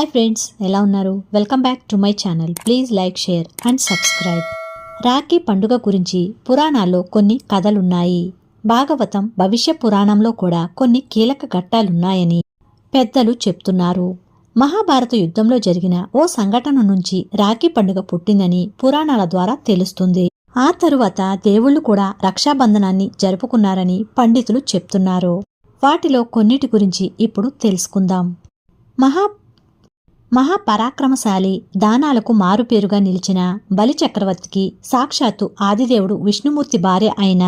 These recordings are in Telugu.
హాయ్ ఫ్రెండ్స్, ఎలా ఉన్నారు? Welcome back to my channel. Please like, share and subscribe. Rakhi పండుగ గురించి పురాణాల్లో కొన్ని కథలున్నాయి. భాగవతం, భవిష్య పురాణంలో కూడా కొన్ని కీలక ఘట్టాలున్నాయని పెద్దలు చెప్తున్నారు. మహాభారత యుద్ధంలో జరిగిన ఓ సంఘటన నుంచి రాఖీ పండుగ పుట్టిందని పురాణాల ద్వారా తెలుస్తుంది. ఆ తరువాత దేవుళ్లు కూడా రక్షాబంధనాన్ని జరుపుకున్నారని పండితులు చెప్తున్నారు. వాటిలో కొన్నిటి గురించి ఇప్పుడు తెలుసుకుందాం. మహాపరాక్రమశాలి, దానాలకు మారుపేరుగా నిలిచిన బలిచక్రవర్తికి సాక్షాత్తు ఆదిదేవుడు విష్ణుమూర్తి భార్య అయిన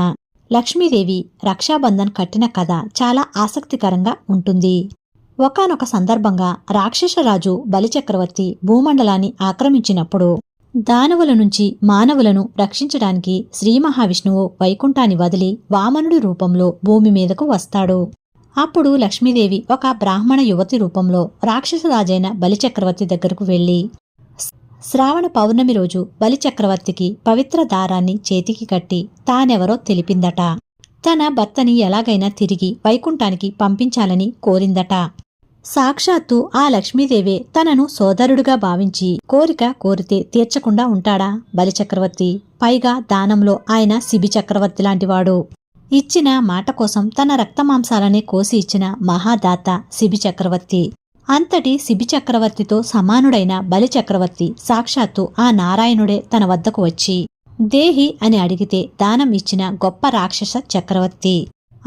లక్ష్మీదేవి రక్షాబంధన్ కట్టిన కథ చాలా ఆసక్తికరంగా ఉంటుంది. ఒకానొక సందర్భంగా రాక్షసరాజు బలిచక్రవర్తి భూమండలాన్ని ఆక్రమించినప్పుడు దానవుల నుంచి మానవులను రక్షించడానికి శ్రీ మహావిష్ణువు వైకుంఠాన్ని వదిలి వామనుడి రూపంలో భూమి మీదకు వస్తాడు. అప్పుడు లక్ష్మీదేవి ఒక బ్రాహ్మణ యువతి రూపంలో రాక్షసరాజైన బలిచక్రవర్తి దగ్గరకు వెళ్లి శ్రావణ పౌర్ణమి రోజు బలిచక్రవర్తికి పవిత్ర దారాన్ని చేతికి కట్టి తానెవరో తెలిపిందట. తన భర్తని ఎలాగైనా తిరిగి వైకుంఠానికి పంపించాలని కోరిందట. సాక్షాత్తు ఆ లక్ష్మీదేవే తనను సోదరుడుగా భావించి కోరిక కోరితే తీర్చకుండా ఉంటాడా బలిచక్రవర్తి? పైగా దానంలో ఆయన శిబి చక్రవర్తి లాంటివాడు. ఇచ్చిన మాట కోసం తన రక్తమాంసాలనే కోసి ఇచ్చిన మహాదాత శిబి చక్రవర్తి. అంతటి శిబి చక్రవర్తితో సమానుడైన బలిచక్రవర్తి సాక్షాత్తు ఆ నారాయణుడే తన వద్దకు వచ్చి దేహి అని అడిగితే దానం ఇచ్చిన గొప్ప రాక్షస చక్రవర్తి.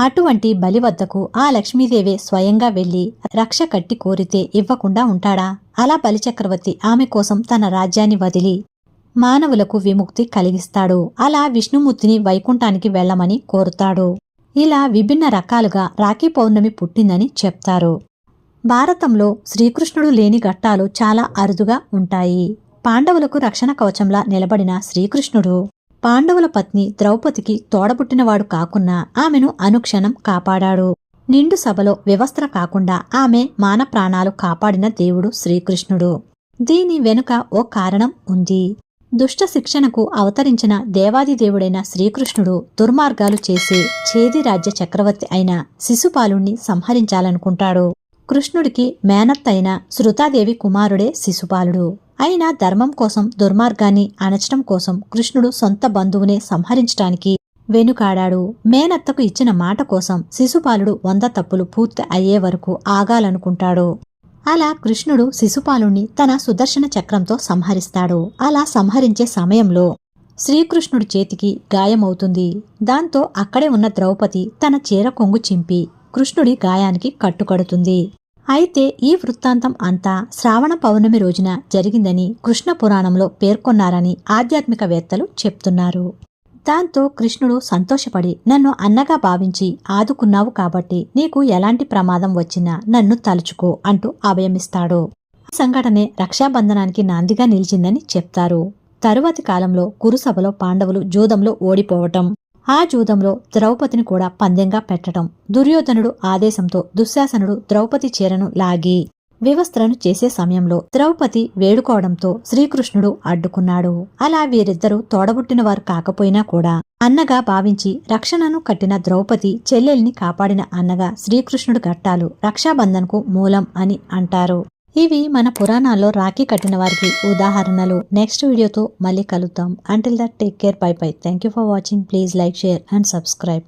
అటువంటి బలి వద్దకు ఆ లక్ష్మీదేవే స్వయంగా వెళ్లి రక్ష కట్టి కోరితే ఇవ్వకుండా ఉంటాడా? అలా బలిచక్రవర్తి ఆమె కోసం తన రాజ్యాన్ని వదిలి మానవులకు విముక్తి కలిగిస్తాడు. అలా విష్ణుమూర్తిని వైకుంఠానికి వెళ్లమని కోరుతాడు. ఇలా విభిన్న రకాలుగా రాఖీ పౌర్ణమి పుట్టిందని చెప్తారు. భారతంలో శ్రీకృష్ణుడు లేని ఘట్టాలు చాలా అరుదుగా ఉంటాయి. పాండవులకు రక్షణ కవచంలా నిలబడిన శ్రీకృష్ణుడు పాండవుల పత్ని ద్రౌపదికి తోడబుట్టినవాడు కాకున్నా ఆమెను అనుక్షణం కాపాడాడు. నిండు సభలో వివస్త్ర కాకుండా ఆమె మాన ప్రాణాలు కాపాడిన దేవుడు శ్రీకృష్ణుడు. దీని వెనుక ఓ కారణం ఉంది. దుష్ట శిక్షణకు అవతరించిన దేవాదిదేవుడైన శ్రీకృష్ణుడు దుర్మార్గాలు చేసే ఛేది రాజ్య చక్రవర్తి అయిన శిశుపాలుణ్ణి సంహరించాలనుకుంటాడు. కృష్ణుడికి మేనత్తైన శృతాదేవి కుమారుడే శిశుపాలుడు. అయినా ధర్మం కోసం దుర్మార్గాన్ని అణచడం కోసం కృష్ణుడు సొంత బంధువునే సంహరించటానికి వెనుకాడాడు. మేనత్తకు ఇచ్చిన మాట కోసం శిశుపాలుడు 100 తప్పులు పూర్తి అయ్యే వరకు ఆగాలనుకుంటాడు. అలా కృష్ణుడు శిశుపాలుణ్ణి తన సుదర్శన చక్రంతో సంహరిస్తాడు. అలా సంహరించే సమయంలో శ్రీకృష్ణుడి చేతికి గాయమవుతుంది. దాంతో అక్కడే ఉన్న ద్రౌపది తన చీర కొంగు చింపి కృష్ణుడి గాయానికి కట్టుకడుతుంది. అయితే ఈ వృత్తాంతం అంతా శ్రావణ పౌర్ణమి రోజున జరిగిందని కృష్ణ పురాణంలో పేర్కొన్నారని ఆధ్యాత్మికవేత్తలు చెప్తున్నారు. దాంతో కృష్ణుడు సంతోషపడి నన్ను అన్నగా భావించి ఆదుకున్నావు కాబట్టి నీకు ఎలాంటి ప్రమాదం వచ్చినా నన్ను తలుచుకో అంటూ అభయమిస్తాడు. ఆ సంఘటనే రక్షాబంధనానికి నాందిగా నిలిచిందని చెప్తారు. తరువాతి కాలంలో కురుసభలో పాండవులు జూదంలో ఓడిపోవటం, ఆ జూదంలో ద్రౌపదిని కూడా పందెంగా పెట్టడం, దుర్యోధనుడు ఆదేశంతో దుశ్శాసనుడు ద్రౌపది చీరను లాగి వివస్త్రను చేసే సమయంలో ద్రౌపది వేడుకోవడంతో శ్రీకృష్ణుడు అడ్డుకున్నాడు. అలా వీరిద్దరూ తోడబుట్టినవారు కాకపోయినా కూడా అన్నగా భావించి రక్షణను కట్టిన ద్రౌపది చెల్లెల్ని కాపాడిన అన్నగా శ్రీకృష్ణుడు ఘట్టాలు రక్షాబంధన్కు మూలం అని అంటారు. ఇవి మన పురాణాల్లో రాఖీ కట్టిన వారికి ఉదాహరణలు. నెక్స్ట్ వీడియోతో మళ్ళీ కలుద్దాం. Until that take care. By by. Thank you for watching. Please like, share and subscribe.